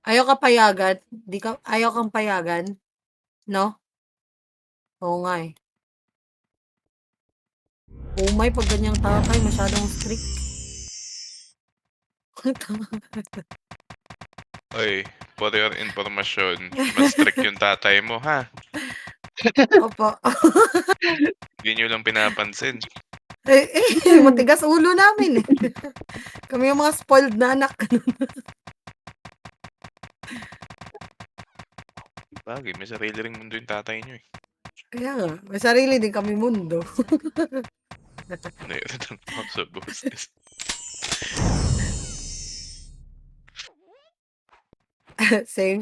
Ayaw ka payagan? Ayaw kang payagan? 'No? Oo nga, eh. Umay 'pag ganyang tatay masyadong strict. Oy, for your impormasyon, mas strict yung tatay mo, ha? Opo. Hindi niyo lang pinapansin. Matigas ulo namin, eh. Kami yung mga spoiled na anak. Sabagay, may sarili ring mundo yung tatay niyo, eh. Kaya nga, may sarili din kaming mundo. Meron ng ako sa boses. Same.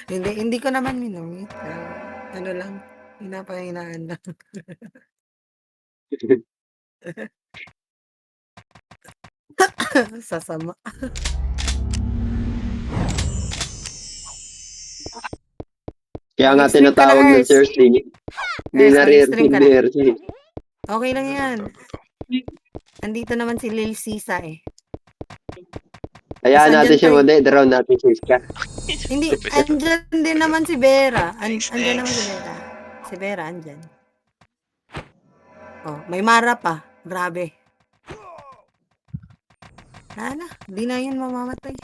Hindi ko naman minumit. Ano lang, pinapahinaan lang. Sasama. Kaya nga Mag-stream ka na, tinatawag ng Ers. Cersei. Hindi Ers, nare-receive mag-stream ka ni na. Cersei. Okay lang yan. Totoo. Andito naman si Lil Sisa, eh. Hayaan Tas natin andyan siya tayo. mag-draw natin si Iska. Hindi, andyan din naman si Vera. Andyan naman si Vera. Si Vera, andyan. Oh, may Mara pa. Grabe. Ano, di na yun mamamatay.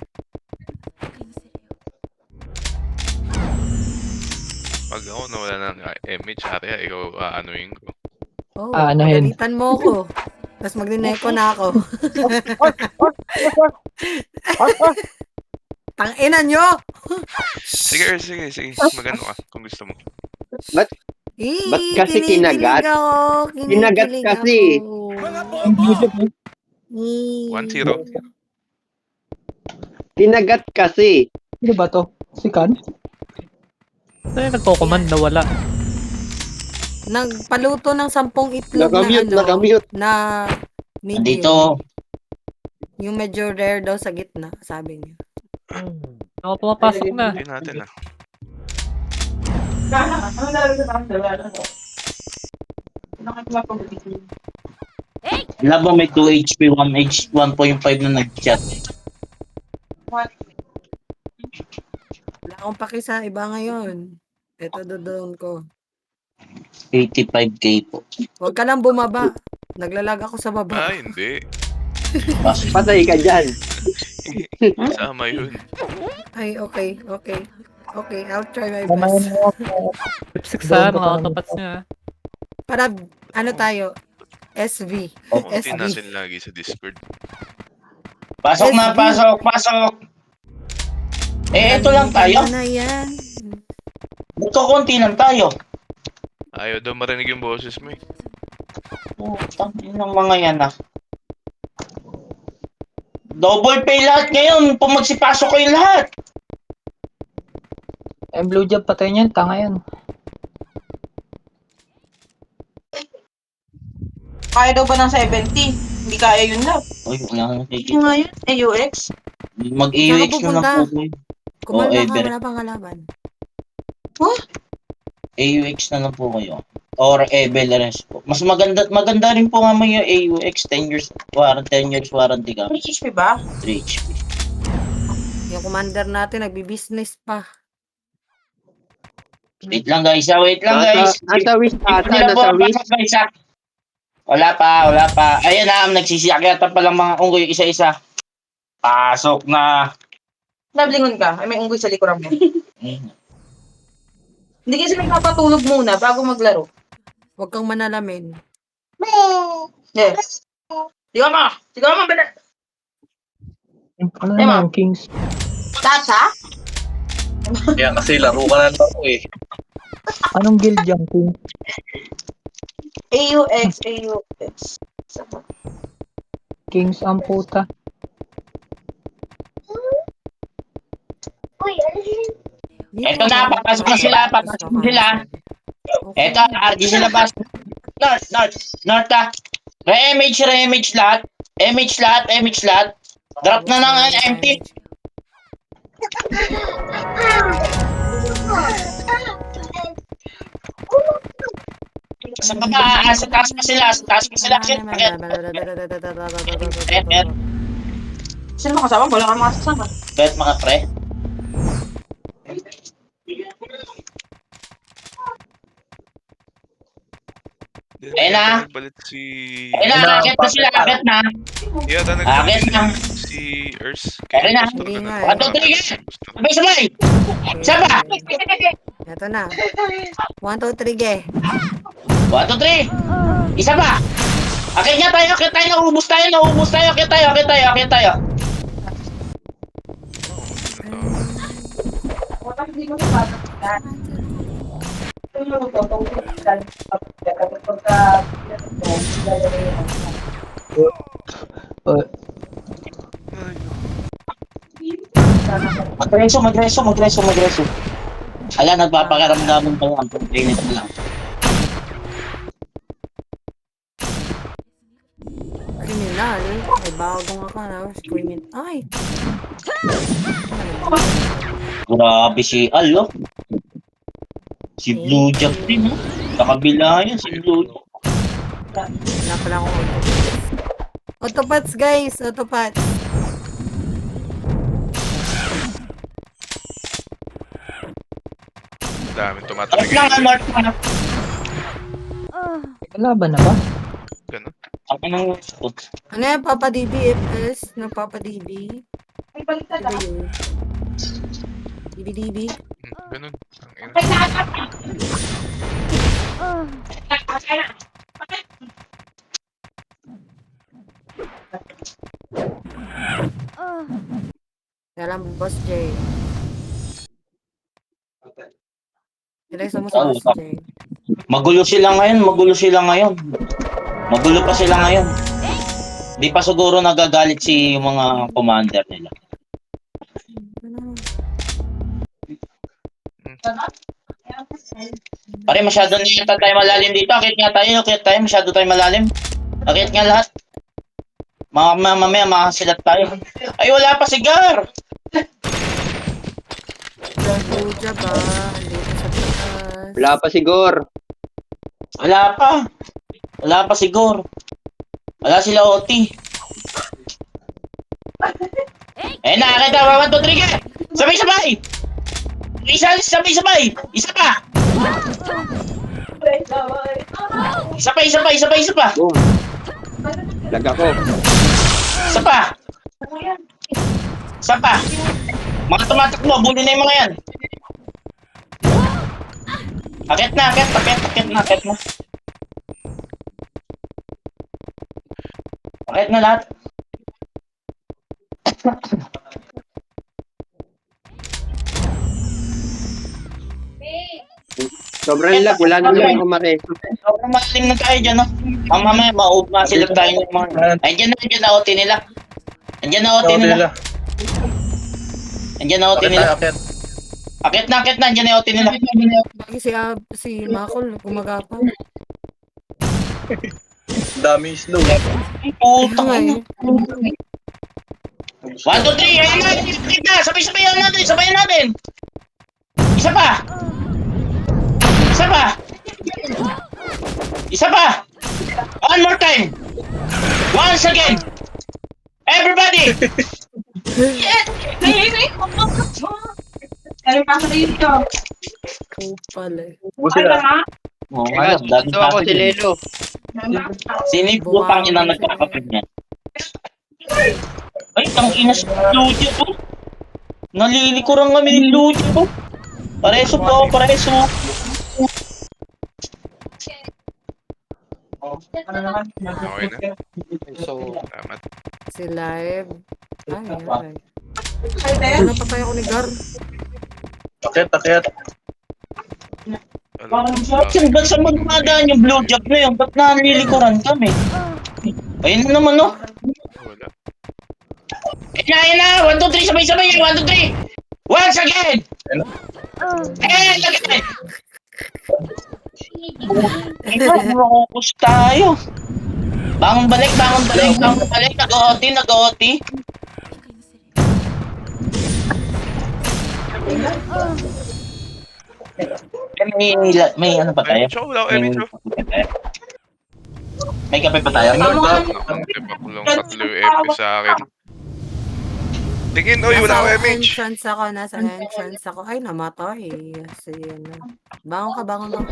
Pag ako nawala ng image, Arya, ikaw aanuin ko. Oh, Aanahin. pagalitan mo ko. Tapos magdineko na ako. Tangina nyo! Sige. Magano ka kung gusto mo. Ba't kasi kinagat? Kinikilig ako. Kinagat Kinikilig kasi. ako. 1-0. Kinagat kasi. Sino ba to? Si Kan? Ay, nagko-command na wala. Nagpaluto ng 10 itlog Nakamute. na medium. Dito. Yung medyo rare daw sa gitna, sabi niya. Ako pumapasok na. Hindi natin, ah. Labang may 2 HP, 1 1.5 na nag-chat. Wala akong paki sa iba ngayon. Ito doon ko. 85k po. Huwag ka lang bumaba. Naglalag ako sa baba. Hindi. Patay ka dyan. Sama yun. Ay, okay. I'll try my Kumain best. mo ako. Lipstick sa mga autopats niya. Para, ano tayo? SV. Kunti SV. natin lagi sa Discord. Pasok na, pasok. Ito lang tayo. Ano na yan? Ito konti lang tayo. Ayaw daw marinig yung boses mo, eh. Tangin ng mga yan ah. Double pay lahat ngayon. Kung magsipasok kayo lahat. Yung blue job patay niyan, tanga yan. Kaya daw ba ng 70? Hindi kaya yun lang. Uy, wala nang Hindi nga yun. AUX. Mag-AUX Saan ka na lang pupunta? po kayo. Kumalma ka, Ever. wala pang kalaban. AUX na lang po kayo. Or Evelrest po. Mas maganda rin po nga may AUX 10 years warranty ka. 3 HP ba? 3 HP. Yung commander natin, nagbi-business pa. Wait lang guys. Nasa wish ata, nasa wish. Wala pa. Ayan na, nagsisiakyatan pa lang mga unggoy isa-isa. Pasok na. Nablingon ka. Ay, may unggoy sa likuran mo. Hindi kasi nagpapatulog muna bago maglaro. Huwag kang manalamin. Yes. Sigaw mo, bala. Ano naman, Kings? Tata? Kaya kasi laro ka na lang eh. Anong guild yan, King? AUX. Kings ang puta. Eto na, papasok na sila. Eto, RG sila pas. North ah. Re-image lahat. Image lahat. Drop na ng empty. Sa baba, sa taas pa sila. Ayan. Sino makasama? Wala kang makasama. Bet mga pre. Ayun na. Nagbalit si... Ayun na, akit na sila, akit na. Yata Akit nagbalit na. si Ers. Ayun na. Hindi nga One, two, three, sabay-sabay! Isa pa! Ito na. 1, 2, 3, ge. 1, 2, 3! Isa pa! Akit niya tayo, akit tayo, naubos tayo, akit tayo. Magreso. Ala, nagpapakaramdaman pa lang. Pag-init lang. Kriminal. May bagong account. Criminal. Ay! Grabe si Al, oh. Si Blue Jack din, oh. Sa kabila yan, si Blue Jack. Wala pala akong autopats. Autopats, guys! Autopats! Dami Mark tumatawag. lang, Mark lang. Kalaban na ba? Ganun. Ang anong spot? Ano yan, Papa DB? FS ng Papa DB? Ano yun? DB? Ganun. Ang ina. Kaya lang, Boss J. Ilay mo sa Boss J. Magulo sila ngayon. Magulo pa sila ngayon. Di pa siguro nagagalit si mga commander nila. Pare, masyado na yata tayo malalim dito. Akit nga tayo. Masyado tayo malalim. Akit nga lahat. Mamaya makasilat tayo. Ay, wala pa si Gar! Puja ba? Dito sa taas. Wala pa siguro. Wala pa siguro. Wala sila OT. Eh, nakakita. 1, 2, 3, ga! Sabay-sabay! Sabay-sabay! Isa pa! Isa pa! Boom. Lag ako. Isa pa! Mga tumatakbo, bully na yung mga yan. Akit na. Akit na lahat. Sobrang lag. Wala na naman kumaki. Sobrang malalim na tayo dyan, no? Ang mamaya, mauupa-silap tayo ng mga... Andiyan na OT nila. Andiyan na OT nila. Akit na. Andiyan na OT nila. Lagi si Makol gumagapang. Dami slow. Putang Ay, ina. 1, 2, 3! Ayun na! Kita! Sabay-sabayan natin! Isa pa! One more time! Once again! Everybody! kupal eh. Busi na. Oh, Teka, ito ako si Lelo. Sinip ko pang ina nagkakapit niya. Ay, tang ina si Luigi po. Nalilikuran kami ni Luigi po. Pareso. Okay na. So, Salamat. Si Live. Ay. Napatay ako ni Gar. Akit. Ba't sa magmadaan yung blowjob na yun? Ba't nalilikuran kami? Ayun na naman, no? Wala. Ayun na! 1, 2, 3, sabay-sabay! 1, 2, 3! Once again! Again! Makukus tayo. Bangon balik. Nag-OT. May ano pa tayo? May kape pa tayo? Nakakulong 3 EP sa akin. Tingin, oy, wala ako MH. Nasa entrance ako. Ay, namatay. Si, ano. Bangon ka. Sunod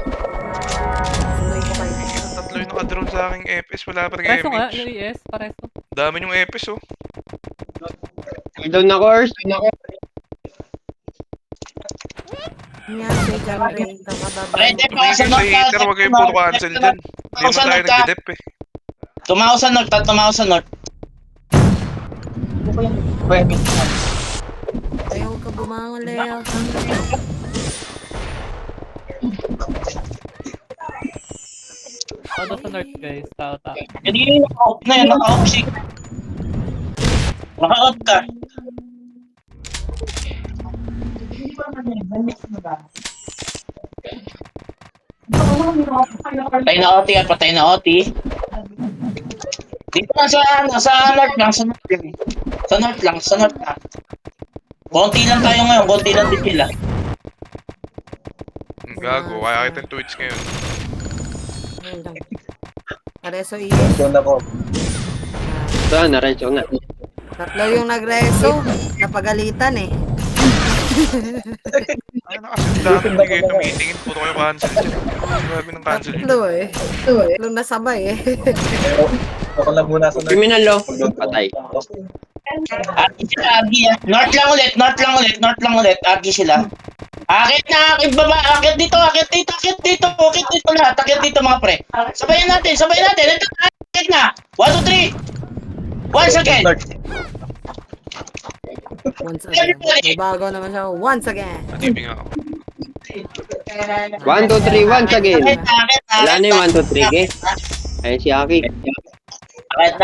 ko kayo. Tatlo yung nakadrone sa aking EPS, wala pa rin Pareso nga, MH. yung ES, pareso. Dami yung EPS, oh. Down ako, Ers. Nga, si Jamray. Nakababa Ready mo. pa sa Sa north. hater, wag kayo puro cancel dyan. Hindi naman tayo nagdidep, eh. Tumao sa north, tumao sa north. Ayaw ka bumangon, Leo. Todo sa north guys, tao. Hindi yun, naka-off na yun, naka-off si. Naka-off ka. Patay na OT at patay na OT. Dito lang sa north lang, sa north lang. Sa north lang. Konti lang tayo ngayon, konti lang din sila. Gago, kaya kita yung Twitch ngayon. Ayun lang. Pareso ES. Doon ako. Saan, narecho na. Tatlo yung nagreso. Napagalitan eh. Ay, nakasundan, hindi kayo tumitingin. Puro kayo cancel dyan. Grabe ng cancel dyan. Tatlo eh. Tatlo nasabay eh. Ako lang muna sa Criminal law. Patay. Agi sila, Agi. North lang ulit. Agi sila. Akit na, akit baba, akit dito lahat, akit dito mga pre. Sabayan natin. Ito, akit na. 1, 2, 3. Once again. Once again. May bago naman siya. Once again. Natibing ako. 1, 2, 3, once again. Wala na yung 1, 2, 3, eh. Ayun si Aki. Akit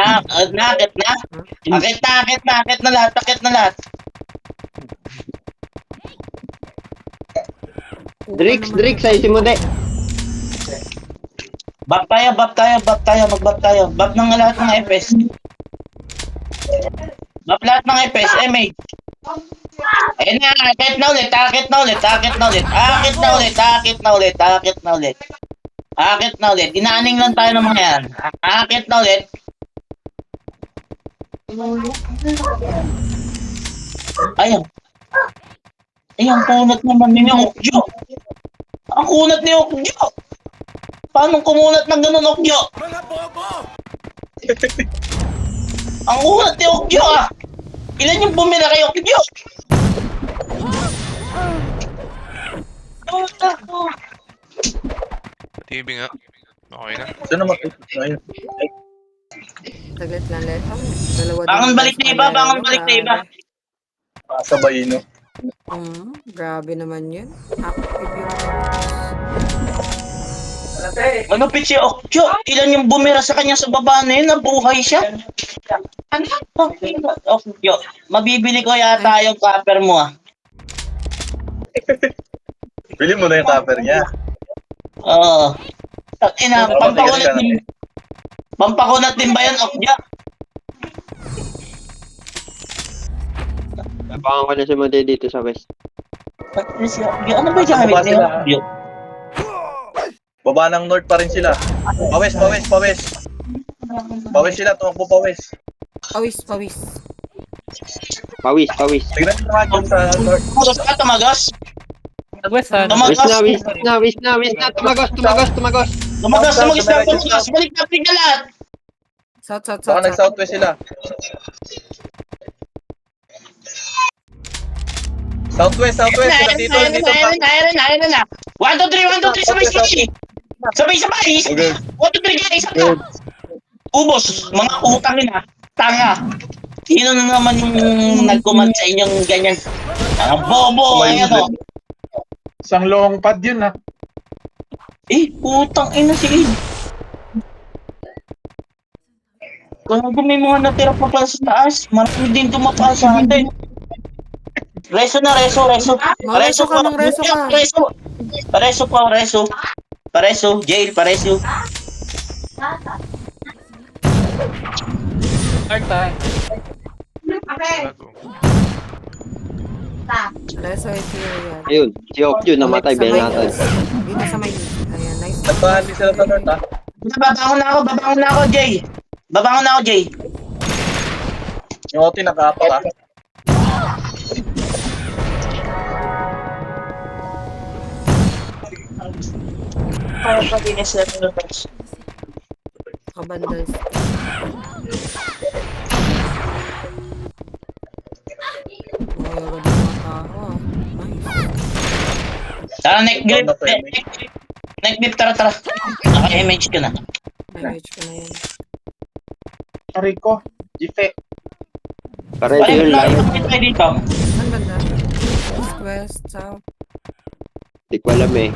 na lahat. Drix, sa isi mo, de. Bap tayo. Mag-bap tayo. Bap ng lahat ng FS. Bap lahat ng FS, MA. Ayun na, akit na ulit. Akit na ulit. Inaaning lang tayo ng mga yan. Akit na ulit. Ayun. Ang kunat naman ni Okjo. Ang kunat ni Okjo. Paano kumunat ng ganun, Okjo? Mga bobo! Ang kunat ni Okjo, ah! Ilan yung bumira kay Okjo? Natibing nga. Okay na. Sino makikita ngayon? Saglit lang, Leto. Dalawa Bangon din balik na iba, Sabay, no? Grabe naman yun. Active yung Manupit si Okjo. Ilan yung bumira sa kanya sa baba na yun? Nabuhay siya. Ano? Okjo, mabibili ko yata yung copper mo, ah. Bili mo na yung cover niya. Oo. Pampakunat din ba yan, Okjo? Nabangan ko na si Mode dito sa west. Ano ba yung gamit niya, Okjo? Baba ng north pa rin sila. Pawis. Pawis sila, tumakbo pawis. Pawis. Tignan nyo naman dyan sa north. Tumagos. Nag-west ha. Wis na. Tumagos. Balik na lahat. South. Baka nag-southwest sila. Southwest sila dito. Ayun na. 1, 2, 3, sabay. Okay. 1, 2, 3, guys, isa na. Ubos, mga utang na. Tanga. Sino na naman yung nag-command sa inyong ganyan? Ang bobo, ayan o. Isang long pad yun ah. Utang ina si Ed. Kung may mga natira pa pala sa taas, marami din tumapa sa atin. Reso. Jail. North ha. Gago. Reso ito yan. Ayun, si Okjo namatay Sa may binatad. east. Dito sa may east. Ayan, nice. Nagpahali sila sa north, ha? Babangon na ako, Jay. Yung OT nakaapak, ha? Kaya pa din sila nilabas. Kabandal. Mga tao. Nice. Tara, neck grip. Neck grip, tara. Naka-image ka na. May age ko na yan. Aray ko. Jife. Pareho Pare, yun lang. nakakapit tayo dito. Saan banda? East, west, south. Hindi ko alam eh.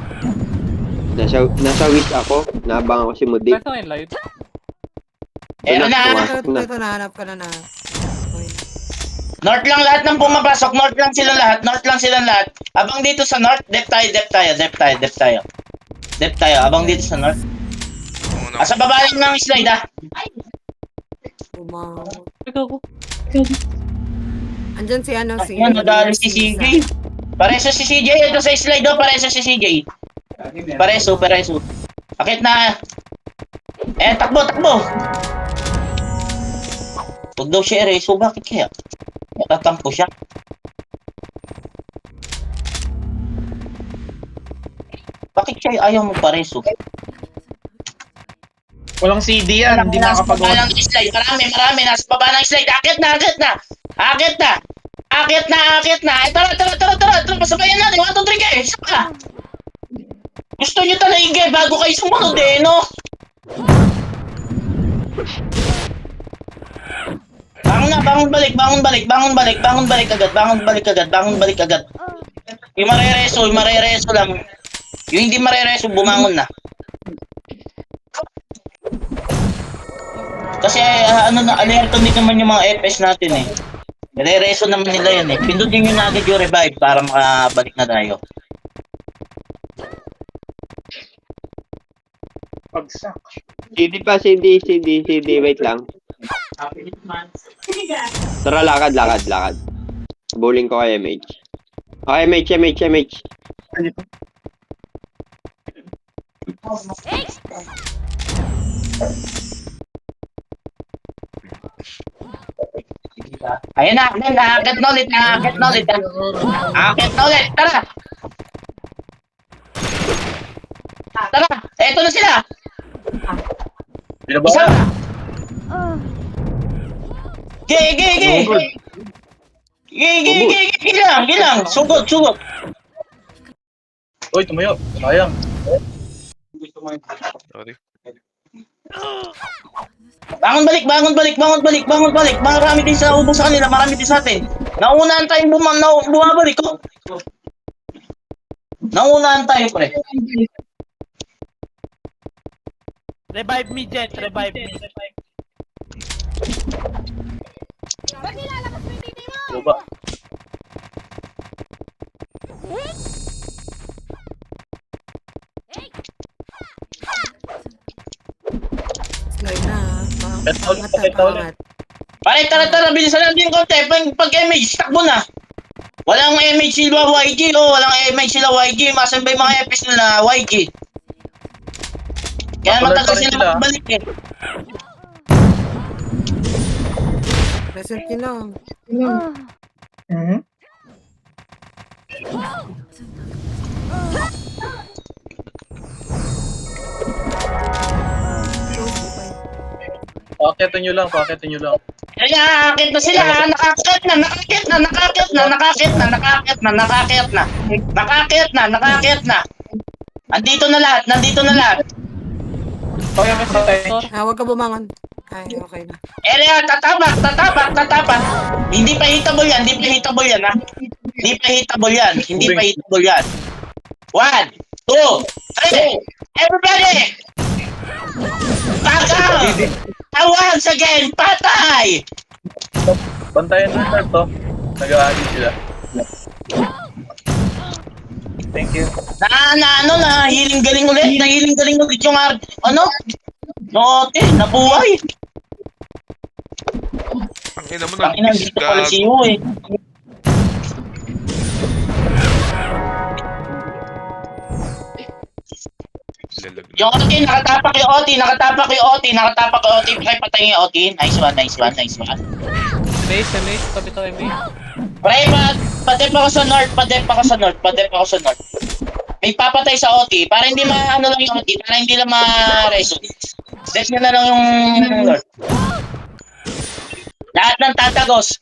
Nasa wish ako. Naabangan ko si Mudi. Basta ngayon live. Eto na. Ito, nahanap ka na. Okay. North lang lahat ng pumapasok. North lang silang lahat. Abang dito sa north, dep tayo. Abang dito sa north. Asa baba lang ng slide ah. Ikaw ko. Andyan si ano, si... Ayan, nadali si CJ. Pareso si CJ. Ito sa slide oh, pareso si CJ. Pareso. Akit na. Takbo. Huwag daw siya ereso. Bakit kaya? Natatampo siya. Bakit siya ayaw mo pareso? Walang CD yan. Hindi Nasa baba makakapagawa. ng slide. Marami. Nasa baba ng slide. Akit na. Tara. Pasabayan natin. 1, 2, 3, guys. Isa ka. Gusto nyo talaga bago kayo sumunod eh, no? Bangon balik agad. Yung marereso lang. Yung hindi marereso, bumangon na. Kasi alerto din naman yung mga FPS natin eh. Marereso naman nila yan eh. Pindutin nyo na agad yung revive para makabalik na tayo. Pagsak. CD. Wait lang. Tara, lakad. Bowling ko kay MH. Okay, MH. Ayan na, akit na ulit. Tara! Eto na sila! Binaba Isa na. na! Gay! Gilang! Sugod! Uy, tumayo. Sayang. Sorry. Bangon balik! Marami din sa ubos sa kanila, marami din sa atin. Naunahan tayong bumabalik ko. Naunahan tayo, pre. Revive me, Jet. Revive me. Baba. Slide na. Pakita ulit. Pare, tara, bilisan natin yung konti. Pag image, takbo na. Walang image sila YG, Masan ba yung mga FPS nila YG? Kaya Napalad matagal pa rin sila sila. magbalik eh. Present yun lang. Mhm. Pakitin nyo lang. Kaya akit na sila, nakakit na. Nandito na lahat. Kaya kasi tayo. Huwag ka bumangon. Ay, okay na. Area, tatabak. Hindi pa hitable yan, ha. Hindi pa hitable yan. 1, 2, 3, everybody! Pagaw! Once again, patay! Bantayan nyo yung to. Nag-aagin sila. Thank you. Healing galing ulit yung nabuhay. Ang ina mo Ang ina, dito pala si Yu eh. Yung OT, nakatapak yung OT. Pakipatay yung OT. Nice one. Maze, tabi to MA. Pre, padep ako sa north. may papatay sa OT para hindi ano lang yung OT, para hindi lang ma-reso. Set nyo na lang yung Lord. Lahat ng tatagos.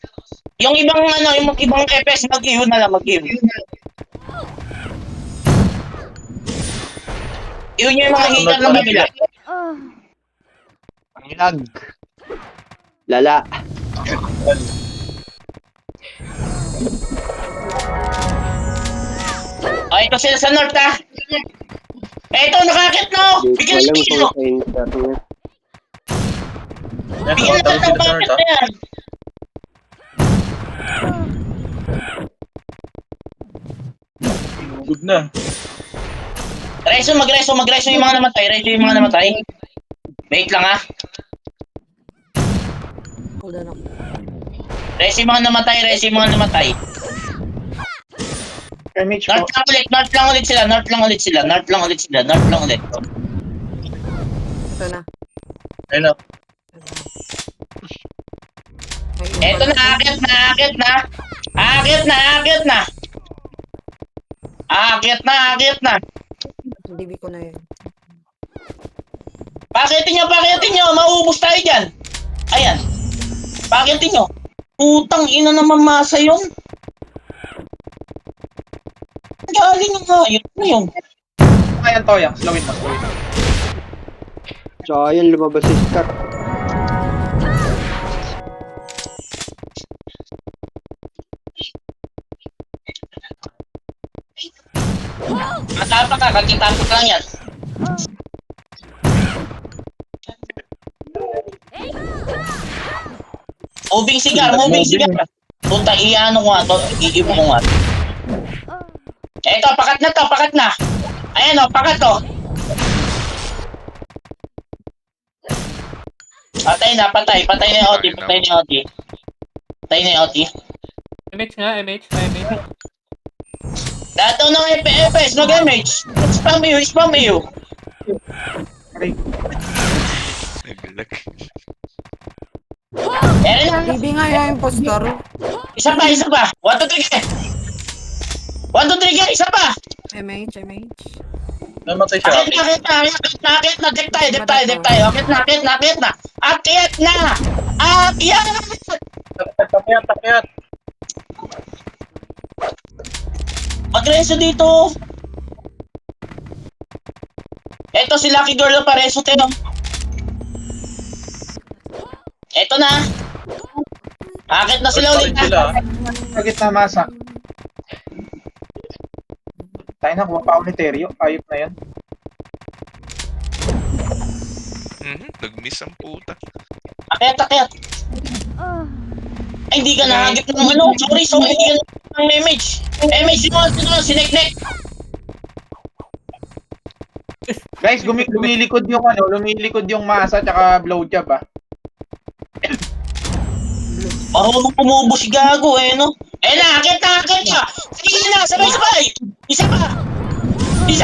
Yung ibang yung ibang FPS, mag-iho na lang, mag-iho. Iyon nyo yung mga hitter ng kabila. Lag. Lala. O, ito sila sa north, ha? Ito, nakakit na, oh! Bigyan Walang natin, oh! pang sa internet. Yan, Bigyan natin tumatawid ng sila sa bakit north, na yan. Good na. Reso, mag-reso yung mga namatay. Reso yung mga namatay. Wait lang, ha? Hold on ako. Reso yung mga namatay, reso yung mga namatay. MH po. North lang ulit sila. North lang ulit. Ito na. Ayun na. May Eto na, akit na. DB ko na yun. Pakitin nyo. Mauubos tayo dyan. Ayan. Pakitin nyo. Putang ina naman masa yun. Galing nga. Yun na yun. Ayan, Toyang. Slowin mo. So, ayun, lumabas si Scott. Matapa ka. Kakitapak lang yan. Moving cigar. Puta, iano ko nga to. Iibo ko nga. Eto, pakat na. Ayan o, pakat o. Patay na yung OT. MH nga, MH. Lahat daw ng FPS, mag-MH. Spam you. Naglag. Ayan na. DB nga yung impostor. Isa pa. 1, 2, 3, 1, 2, 3, isa pa. MH. Namatay siya. Akit na. Dip tayo. Akit na. Takyat. Magreso dito. Eto si Lucky Girl na pareso tayo. Eto na. Akit na sila ulit. Sila. Sa gitna masa. Tayo na, kuha pa ako ni Teryo. Ayop na yan. Nag-miss ang puta. Akit. Ay, hindi ka nahagip ng ano. Sorry, hindi ka nahagip ng image. Image sino, sineknek. Guys, lumilikod yung masa tsaka blowjob ah. Marunong pumubo si Gago no? Eh na, akit na. Sige na, sabay. Isa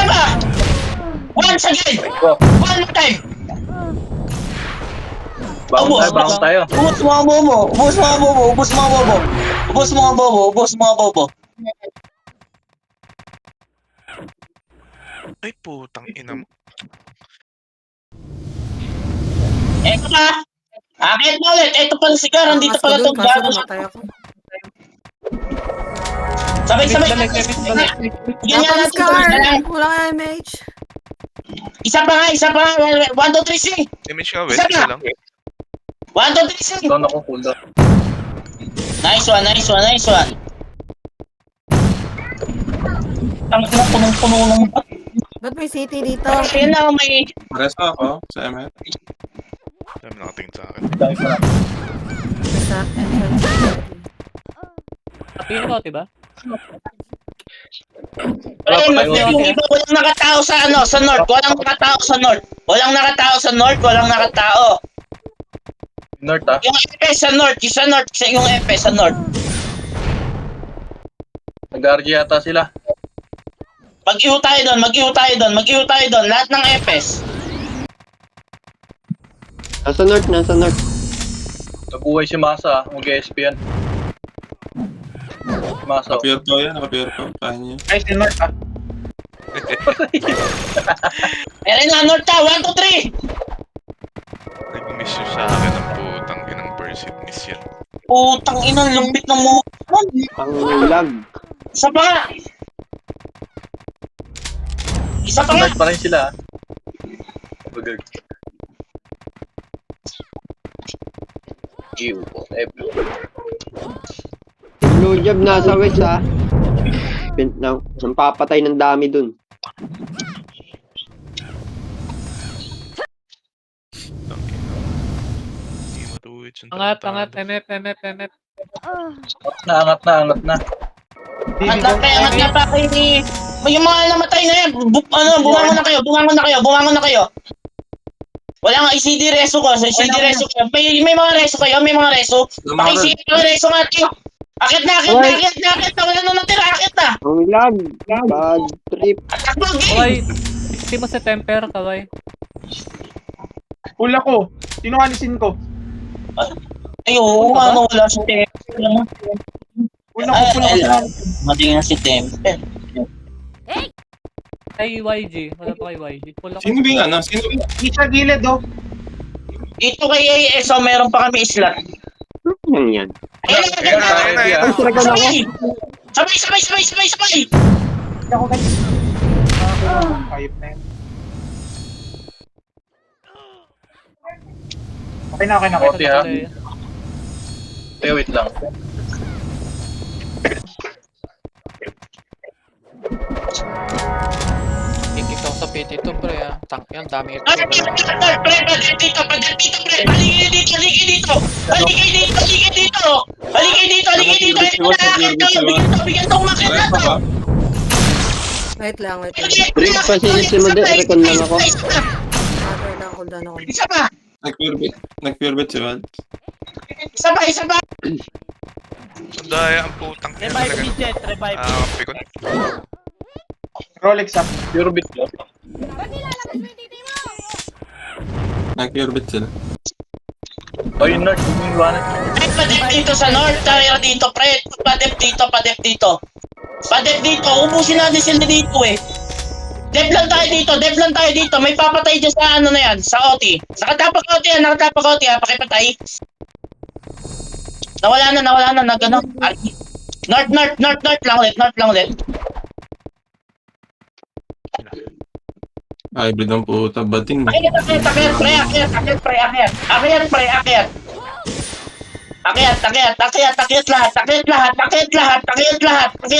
pa. Once again. One more time. Bangon tayo. Ubus mga bobo. Ay, putang ina mo. Eto pa. Akit na ulit. Eto pala si Gar. Andito Angas ko pala dun, to. kaso namatay ako. Sabay. Balik. Yan nga Tapos natin. Wala nga MH. Isa pa. 1, 2, 3, C. Image ka, West. Isa lang. 1, 2, 3, C. Doon ako cool down. Nice one. Ang punong-puno ng... Ba't may city dito? Yan na, may... Resto ako sa ML. Dami nakatingin sa akin. Dami pa lang. Sa entrance. Pino ko, diba? Walang nakatao sa north. Walang nakatao. North ah. Yung FPS sa north. Yung FPS sa north. Nag-RG yata sila. Mag-iho tayo doon. Lahat ng FPS. Nasa north. Nag-uway si Masa ah. Mag-ESP yan. Masa. Nakapure po yan, nakapure po. Kaya niyo. Guys, yung north ah. Ayan na, North ta, 1, 2, 3! Nag-miss yun sa akin ang putang inang Percy miss yan. Putang ina, lumbit ng mukha. Ang lag. Isa pa nga! Isa pa nga! Nag pa rin sila. Bagag. Ew, whatever. Blue job nasa west ha. Nang papatay ng dami dun. Hindi matuwid yung Angat, tarantado. angat, MF. Angat na. Angat na pa kayo ni... Yung mga namatay na yan, bumangon na kayo. Wala nga, ICD reso ko. May mga reso kayo, Pakisip mga reso nga kayo. Akit na. Wala na natira, akit na. Ang lag. Bad trip. Takbo, game! Kaway, hindi mo sa temper, kaway. Hula ko. Sino alisin ko? Ay, oo, wala si Temper. Hula ko. Matingin si Temper. Kay YG, wala pa kay YG. Wala Sino ba yung ano? Sino ba yung... Di sa gilid oh. Dito kay ASO, meron pa kami slot. Yan. Ayun na, Sabay! Ayop na yun. Okay na. Okay, ha? Wait lang. Ikaw sa PT to, pre, ah. Tank yan, dami ito. Pre, pagat dito, pre. Haligay dito. Bigyan tong makina Wala pa to. ba? Wait lang. Trip facility mo din. Recon lang ako. Matter lang, cooldown ako. Isa pa. Nag-purebet si Val. Isa pa. Ang daya ang putang ina talaga. Pikon. Rolex up. Pure bit ko. Nag-purebet sila. Oh, yung North, yung iwanan. Padep dito sa north, tayo dito, pre. Padep dito. Ubusin natin sila dito eh. Dev lang tayo dito. May papatay dyan sa ano na yan, sa OT. Nakatapak OT ha, pakipatay. Nawala na, nagano. North lang ulit. Hybrid ang puta. Bating. Akyat, pre, akyat. Akyat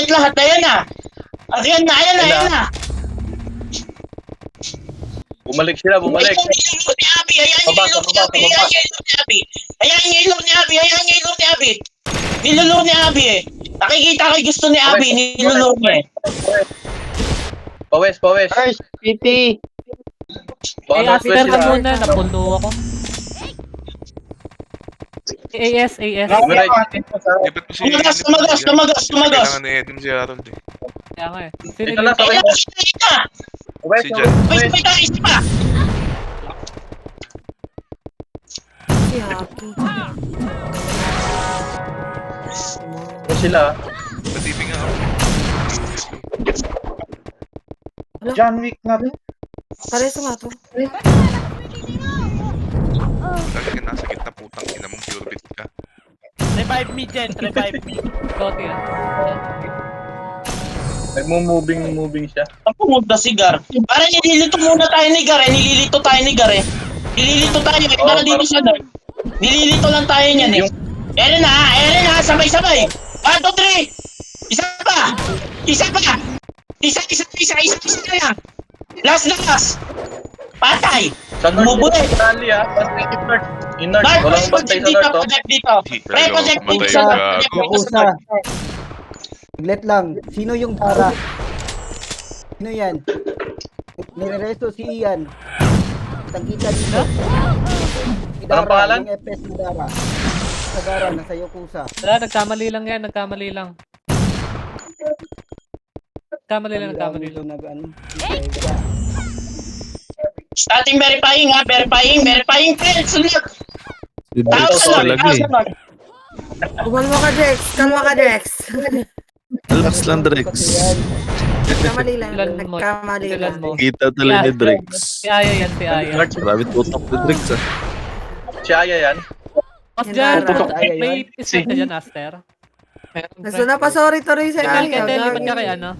lahat. Ayan na. Bumalik sila. Ayan yung ilog ni Abi. Nilulur ni Abi eh. Nakikita ko yung gusto ni Abi, nilulur niya eh. Pawes. First, PT. Ay, North Aster West ka sila. muna, napundo ako. AS. Eh, ba't mo si Tumagas. Kailangan ni Edim si Harold eh. Kaya nga eh. Ito na, sabay. Pawes, Si Jan. May tayo, isa pa. Si Happy. sila. Patibing nga ako. John Wick na rin. Pareso nga to. Talaga nasa gitna putang ina mong pure bit ka. Revive me, Jen. Revive me. Doti yan. Nagmo-moving siya. Ang pumunta si Gar. Parang nililito muna tayo ni Gar eh. Nililito tayo. Para dito sa Gar. Nililito lang tayo niyan eh. Eren na. Sabay-sabay. 1, 2, 3. Isa pa. Isa na lang. Last. Patay. Sa North, Bumubuhay. Rally In North, Mark, walang bantay sa North. project dito. Pre-project dito sa North. Saglit lang. Sino yung Dara? Sino yan? Nireresto si Ian. Kitang-kita dito. Si Anong pangalan? Yung FS ni Dara. Sa Dara, nasa Yokusa. Wala, nagkamali lang yan. Nagkamali lang. Nag-ano. Starting verifying ha. Verifying. Sunod. Tao sa North. Kumalma ka, Dex. Kalma ka, Dex. Relax lang, Drex. Nagkamali lang. Ilan mo? Nagkamali Ilan lang. mo? Kita Si Aya yan, si Aya. Grabe tutok ni Drix ah. Si Aya yan. Mas Yan, dyan, Dara. may pistol ka dyan, Aster. Meron, Gusto na pa, sorry tuloy sa Kaya Aya. lipat ka kay ano?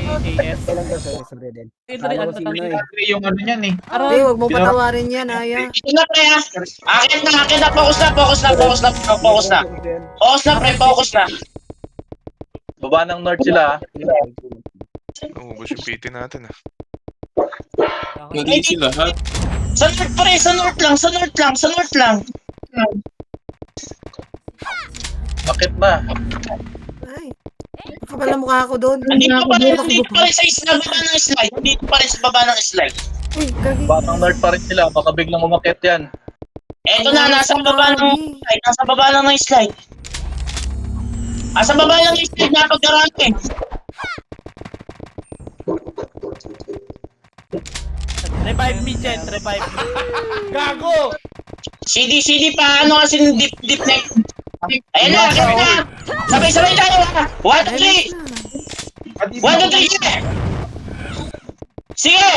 AS. Kailan ka sa Breden? Ito rin, ano Si tang Noy. Yung ano niyan eh. Hindi, huwag mo patawarin yan, Aya. Ito na, pre, ha? Akit na, focus na. Focus na, pre, focus na. Baba ng north sila. Ubus yung PT natin ah. Nag-easy lahat. Sa north, pre, sa north lang. Bakit na? Ay, kapal ang mukha ko doon. Andito pa rin sa baba ng slide. Uy, gagi. Baba ng north pa rin sila. Baka biglang umakit yan. Eto na, nasa baba ng slide. Nasa baba lang ng slide, napagkarami. Revive me, Jen. Revive me. Gago! CD pa, ano kasi deep neck. Ayan na, akit na. Sabay-sabay tayo, ha? 1, 2, 3. 1, 2, 3, sige!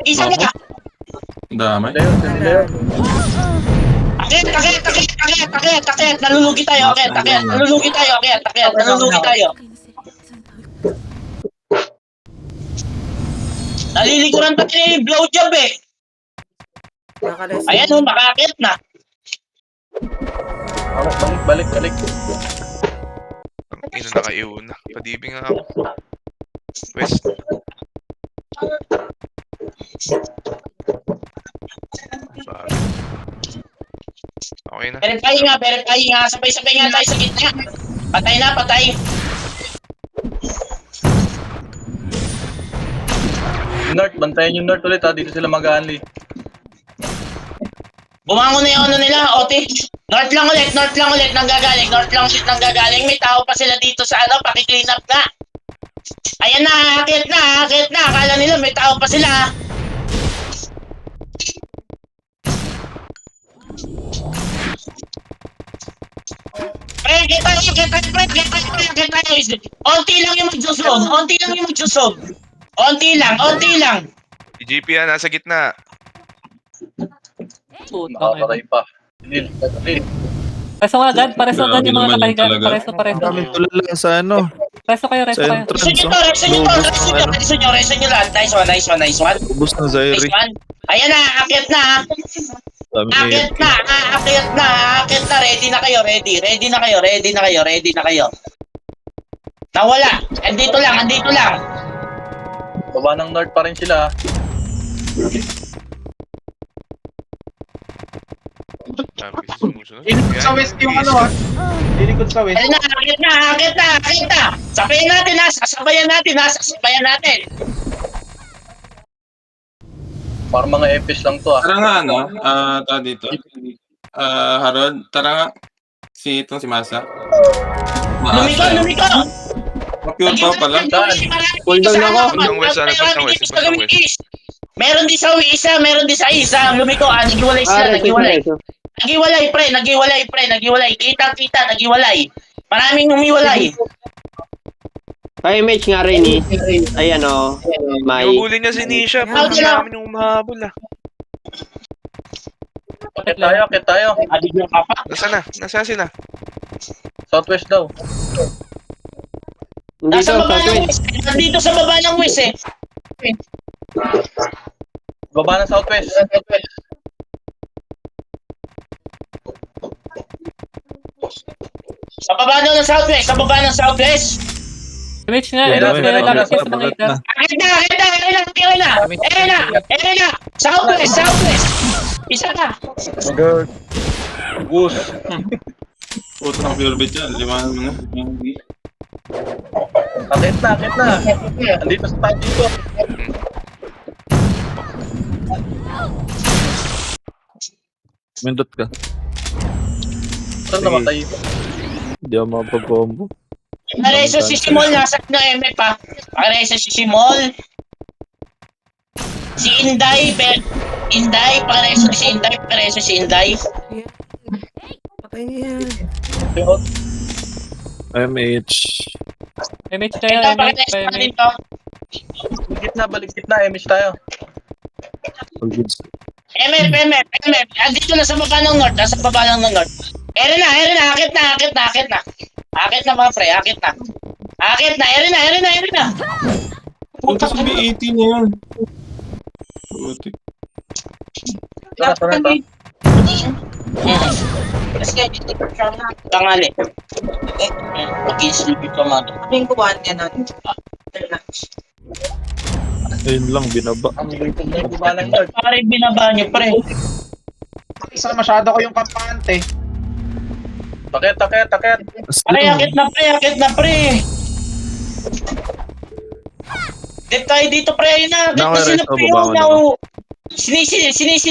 Isa na. Damay. Akit. Nalulugi tayo, akit. Naliliguran pa tayo yung blowjob eh. Ayan o, makakit na. Balik. Ang ina nakaiuna. Padibing nga ako. West. Sorry. Okay na. Verify nga. Sabay-sabay nga tayo sa gitna. Patay. North, bantayan yung north ulit ha. Dito sila mag-aanli. Bumangon na yung ano nila, Oti. North lang ulit. Nanggagaling. May tao pa sila dito sa ano, paki-clean up na. Ayan na, akit na. Akala nila may tao pa sila. Pre, kita tayo. Onti lang yung magsusog. Onti lang. Si GP yan, nasa gitna. Nakapatay pa. Lil. Pareso nga dyan, pareso Grabe dyan yung mga naman katay yun dyan. talaga. Pareso. Daming tulala sa ano. Resto kayo. Sa entrance. Reso nyo lahat. Nice one. Ubus na Zairi. Nice one. Ayan na, akit na. Daming Akit na. Ready na kayo. Nawala. Andito lang. Baba ng north pa rin sila. Sabi sa sumusunod. Lilikod sa west yung ano ah. Lilikod sa west. Ayan na, akit na. Sasabayan natin. Parang mga epis lang to ah. Tara nga ano, tara dito. Harold, tara nga. Si Masa. Lumiko. Pure pa pala. Cooldown ako. Puntang west, puntang west. Meron din sa isa. Lumiko, nagiwalay sila. Nagiwalay. Kita, nagiwalay. Maraming humiwalay. Kaya match nga rin eh. Ayan o. May. Nahuli niya si Nisha. Parang namin yung umahabol ah. Akit tayo. Adigyan ka pa. Nasaan sila? Southwest daw. Nasa baba ng west. Nandito sa baba ng west eh. Baba ng southwest. Sa baba ng southwest. Image nga, Ayan na, lapit kayo sa mga ita. Ayan na. Southwest. Isa ka. Goose. Puto ng pure bit yan. Limahan mo na. Akit na. Andito sa tayo dito. Mindot ka. Saan namatay? Hindi ako mapag-combo. Pareso si Simol, nasa na MF pa. Pareso si Simol. Si Inday, pareso si Inday. Patay niya. MH. Image kayo, Ito, image. pareso na rin to. Balik gitna, Emish tayo. MF. Andito na sa baba ng north, nasa baba ng north. Ere na, akit na. Akit na mga pre, akit na. Ere na. Punta sa B18 na yan. Putik. Tara. Let's get it. Tangali. Mag-i-sleep ito mga. Kaming kuhaan niya natin. Ayun lang, binaba. Pare, binaba niyo, pre. Isa masyado ko yung kampante. Takit. Pare, akit na, pre. Dep tayo dito, pre. Ayun na. Dep na sila, pre.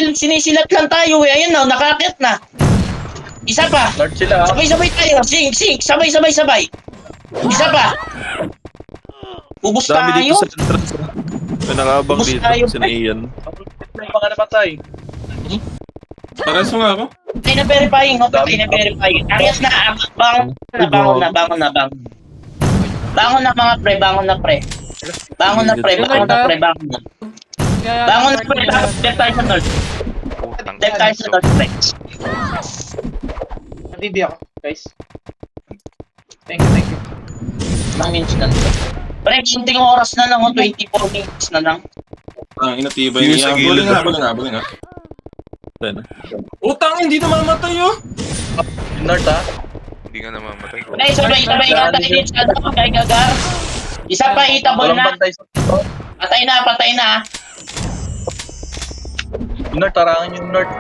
Sinisilat lang tayo, eh. Ayun na, nakakit na. Isa pa. North sila, ha? Sabay tayo. Sing. Sabay. Isa pa. Ubus Dami tayo. dito sa entrance. May nakabang Ubus dito, tayo, sina Ian. May mga napatay. Pares mo nga ako. Patay na verifying. Ayos na. Bangon na mga pre. Bangon na, pre. Bangon na. Dep tayo sa north. Pre. Nandidi ako, guys. Thank you. Ilang minutes na. Pre, kunting oras na lang. 24 minutes na lang. Ang inatibay niya. Buling nga. Ayun. Utang, hindi na mamatay oh. North, ha? Hindi ka namamatay. Pre, sabay nga tayo sa kay Gagar. Isa pa, itable Walang na. bantay sa dito. Patay na. North, tarangin yung North.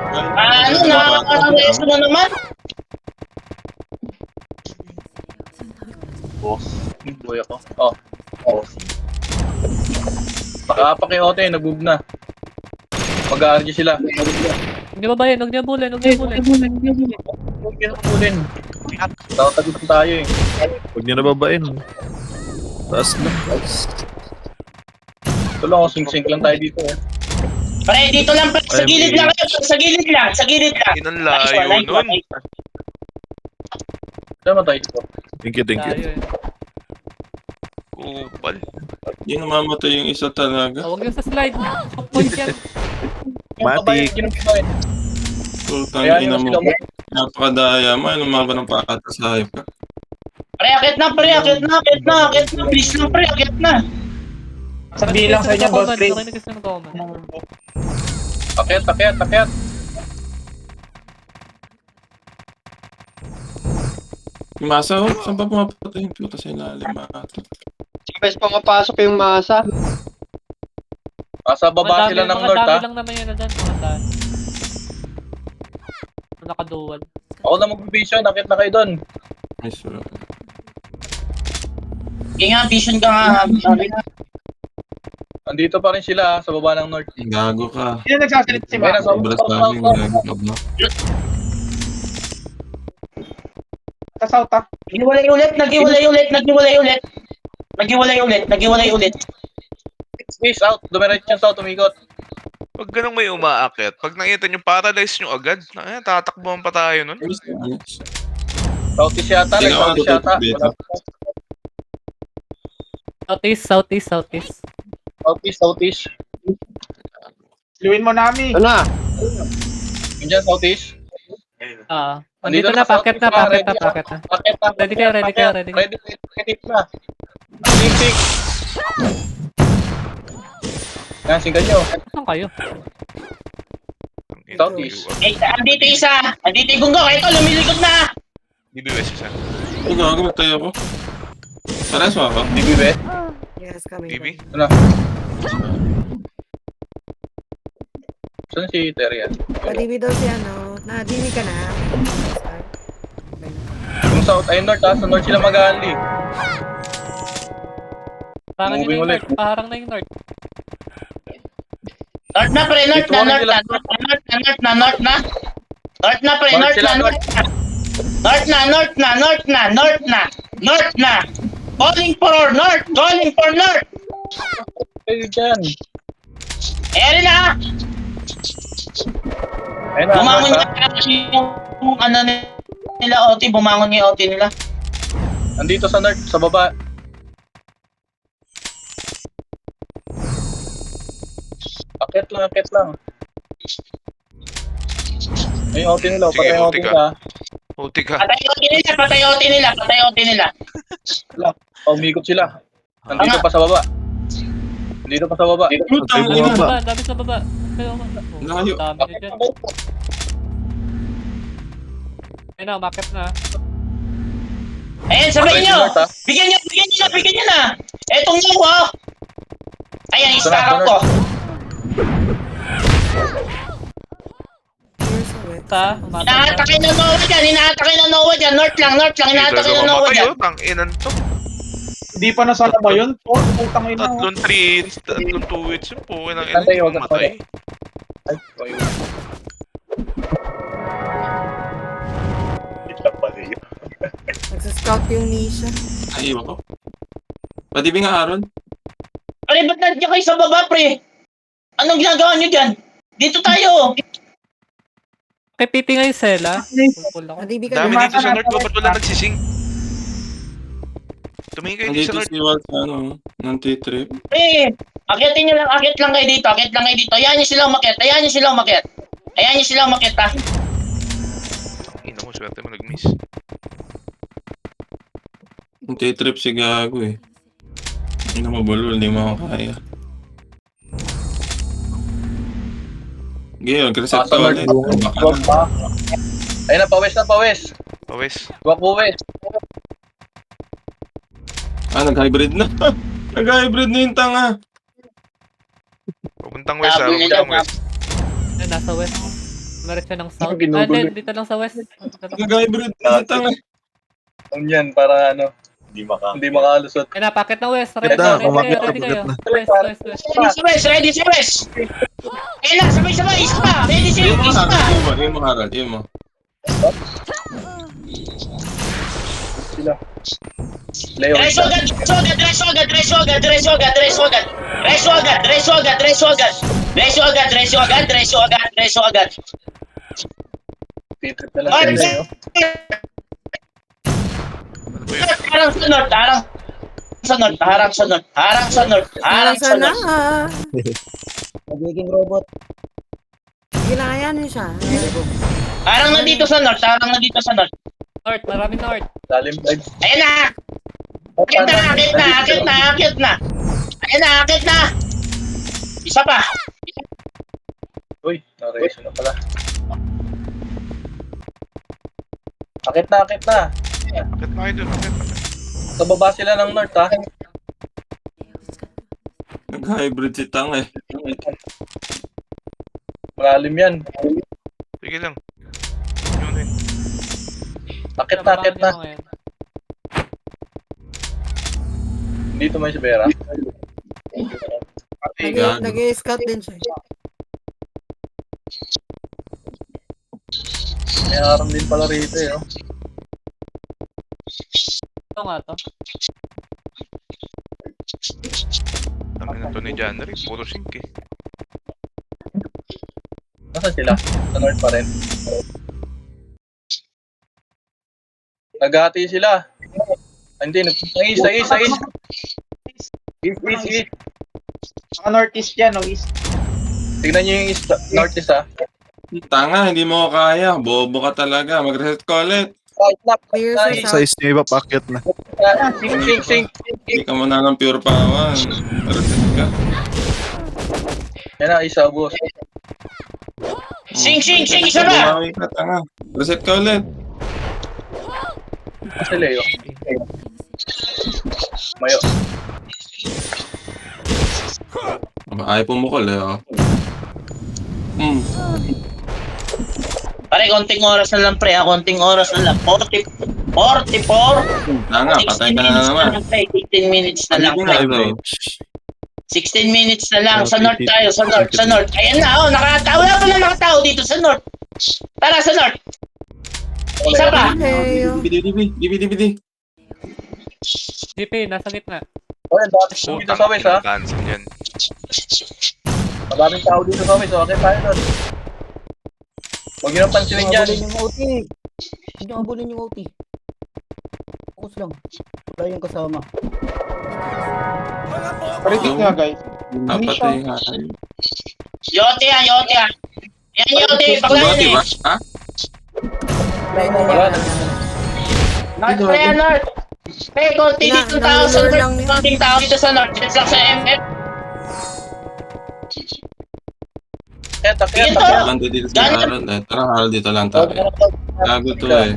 Nakakareso na naman. Boss. Buhay ako. Oh. Pakapakiote, nag-move na. Mag-aargy sila. Huwag niyo babayin, huwag niyo bulin. Huwag kinapulin. Tatagod tayo eh. Huwag niyo nababain. Taas na. Ito lang, sing-sing lang tayo dito. Pre, dito lang. Sa gilid lang. Inang layo nun. Tama tayo dito. Thank you. Tayo eh. Kupal. Hindi namamatay yung isa talaga. Huwag niyo sa slide. Point yan. Matik. Utang, Kaya ina yung mo. sila mo. Napakadaya mo. Ano mga ba ng pakata sa hype ka? Pre, akit na. Please lang, pre, akit na. Sabihin lang sa inyo, boss Ray. Nakinig kasi ng comment. Takit. Yung masa oh. Saan pa pumapatay yung puta sa ilalim? Guys, pumapasok yung masa. Sa baba sila ng North, Mga ha? dami lang naman yun na dyan. Mga dami. Nakadual. Ako na mag-vision, nakit na kayo doon. Nice. Kaya nga, vision ka nga. Andito pa rin sila, ha? Sa baba ng North. Gago ka. Sino nagsasalit si Kaya Mac? Sobra sa akin. Gago ka ba? Sa south, ha? Nagiwalay ulit. Space out, dumiretso yung south, umikot. Pag ganun may umaakit, pag nakita nyo, paralyze nyo agad. Tatakbuhan pa tayo nun. Southeast yata, Tingnan ko southeast yata. dito. Southeast. Southeast. Luwin mo nami. Ano na? Yun dyan, southeast. Andito na, packet na. Pakit na. Ready kayo. Ready na. Sing. Yan, singgan nyo. Saan kayo? Southeast. Andito isa. Andito yung gunggong. Ito, lumilikod na. DBS isa. Ano gago? Matay ako. Pares mo ako? DB, Yes, kami. DB? Ano? Saan si Terry yan? Padibi daw si ano. Na-dibi ka na. Yung south, ay north, ha? Sa north sila mag-aali. Parang Moving yun yung ulit. north. Parang na yung north. North na, pre. North na. Calling for north. Ay, dyan. Eri na. Ayun na, Bumangon north, ha? yung ano nila, OT. Bumangon yung OT nila. Nandito sa north, sa baba. Akit lang. May OT nila, Sige, patay yung OT OT ka. nila. Puti ka. Patay OT nila. Umikot sila. Nandito pa sa baba. Ay, bumaba. Dami sa baba. Layo. Dami na dyan. Ayun na, umakit na. Ayan, sabay Patay si nyo. North, ah. Bigyan nyo na. Etong nyo, oh. Ayan, istarang ko. Here's a wet. Inaatake na Nova dyan. North lang. Inaatake na Nova dyan. Tang-inan to. Hindi pa nasala ba yun? Putang ina. Tatlong 3 hits, tatlong 2 hits yun po. Ilang Patay, ilang matay. Nagsascout yung Nisha. Ay, iwan ko. Pwede nga, Aaron? Pre, ba't nandiyan kayo sa baba, pre? Anong ginagawa nyo dyan? Dito tayo. Kay Pipi nga yung Sela. Pulpul ako. Adibi ka Dami naman. dito sa North. Ba't wala nagsising? Tumingin kayo dito sa Nandito North. si Walt, ng T-Trip. Pre, akit lang kayo dito. Ayan nyo sila umakyat, ha. Ina ko, swerte mo nag-miss. Yung T-Trip si Gago eh. Hindi na mabulol, hindi mo ako kaya. Gaya, mag-reset ka ulit. Baka na. Ayun na, pawis. Pawis. Wak pawis. Nag-hybrid na. Nag-hybrid na yung tanga. Papuntang west, Double nila, papuntang west. Ayun, nasa west. Meron siya ng south. Ginugulo. Hindi, dito lang sa west. Nag-hybrid na yung tanga. Yan, para hindi makalusot. Ayun na, packet na west. Ganda, Ready umakit kayo. na. Ready Ready kayo. sa west. Ayan na, sabay. Isa pa. Ready sa Yun mo, isa pa. Harald. Yun mo, Harald. Yun mo. Leo. Reso agad. T-trip na lang sila, Leo. Ano ba yun? Harang sa north. Sana. Nagiging robot. Ginaya niyo siya. Harang na dito sa north. North, maraming north. Lalim vibes. Ayan na. Akit na. Ayan na, akit na. Isa pa. Uy, na-reaction na pala. Akit na. Akit na kayo dun, akit. Sa baba sila ng north, ha? Nag-hybrid si tanga eh. Malalim yan. Sige lang. Yun din. Akit na. Dito may si Vera. Gago. Nag-i-scout din siya. May harang din pala rito, eh. Oh. Ito nga to. Dami na to ni January. Puro sink eh. Nasaan sila? Sa north pa rin. Naghati sila. Hindi, east. East. Saka northeast yan, no? East. Tignan nyo yung east, northeast, ha? Tanga, hindi mo kaya. Bobo ka talaga. Mag-reset ka ulit. Clear sa south. Size niya iba, packet na. Sing. Hindi ka muna ng pure power. Reset ka. Yan na, isa, boss. Sing, isa pa. Bumawi ka, tanga. Reset ka ulit. Kasi Leo. Mayo. Ayaw pumukol eh, oh. Pare, konting oras na lang, pre. Konting oras na lang. 44. Tanga, patay ka na naman. 16 minutes na lang, Ano pre. nga, bro? 16 minutes na lang. Sa north tayo, sa north. Ayan na, oh. Nakatao. Wala pa na nakatao dito sa north. Tara, sa north. Isa pa. Leo. DVD. GP, nasa gitna. Oh, yan, dati dito sa west, ha? Cancel yan. Madaming tao dito sa west, okay tayo doon. Huwag nyo nang pansinin dyan. Abulin yung OT. Huwag nyo abulin yung OT. Focus lang. Wala yung kasama. Paritik nga, guys. Napatay nga. Yote yan, yote yan. Yan, yote. Paglayan Bati eh. ba? Ha? North pa yan, North. Hey, konti dito tao sa Nangulur lang North. yan. Konting tao dito sa North. Just lang sa MF. Kaya, Dito. Bando dito sa Harold eh. Tara Harold, dito lang tayo. Gago to eh.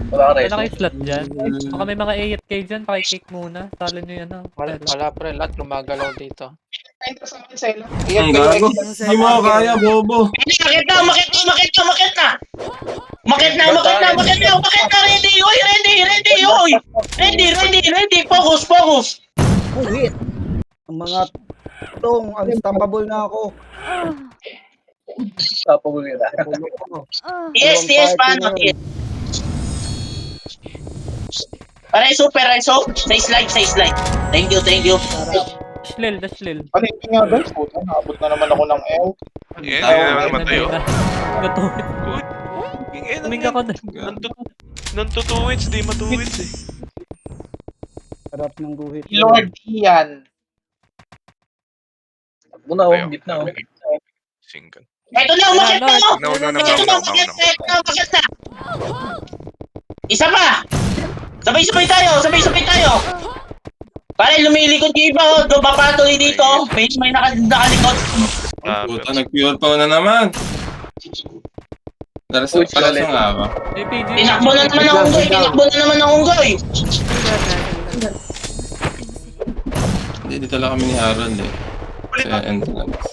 Wala ka rin. Wala kayo slot dyan. Baka may mga 8k dyan, pakikick muna. Talo nyo yan ah. Wala pre, lahat gumagalaw dito. Ang gago. Hindi mo kaya, bobo. Makit na. Ready, oy, ready. Focus. Oh, wait. Ang mga tong, unstoppable na ako. Tapos yun na. Pulo ko. TS, paano? TS. Reso. Say slide. Thank you. Dashlil. Paligid nga guys, puta, naabot na naman ako ng L. Yan, yan naman tayo. Gatuwit. Yan, Tumig ako na. Nantutuwits, di matuwits eh. Harap ng guhit. Lord Ian. Muna, oh, gitna, oh. Single. Ito na, umakit na. Mauna. Umakit na. Isa pa. Sabay-sabay tayo. Pare, lumilikod yung iba, oh. Papatuloy dito. May nakalikod. Puta, nag-pure pa na naman. Palasang nga ako. APG. Tinakbo na naman ang unggoy. Hindi, dito lang kami ni Harold eh. Sa entrance.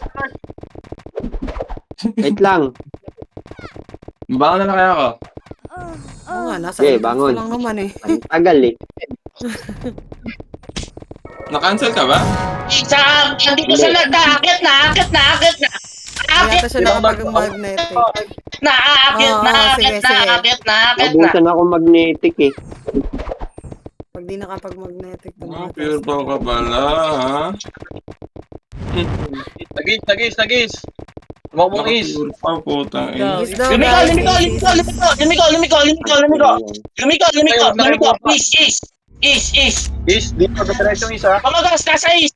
Wait lang. Baka na lang kaya ako. Oo nga, nasa Okay, likod ko bangon. lang naman eh. Ang tagal eh. Na-cancel ka ba? Dito sa nag-aakit na. Kaya ata siya nakapag-magnetic. Naakit na. Nabutan ako magnetic eh. Pag di nakapag-magnetic, Pure pa ka pala, ha? Tagis. Tumakbong is. Naka-pure pa, putang ina. Is daw, guys. Lumiko. Is. Is, di pa diretso yung isa. Pamagas, nasa is.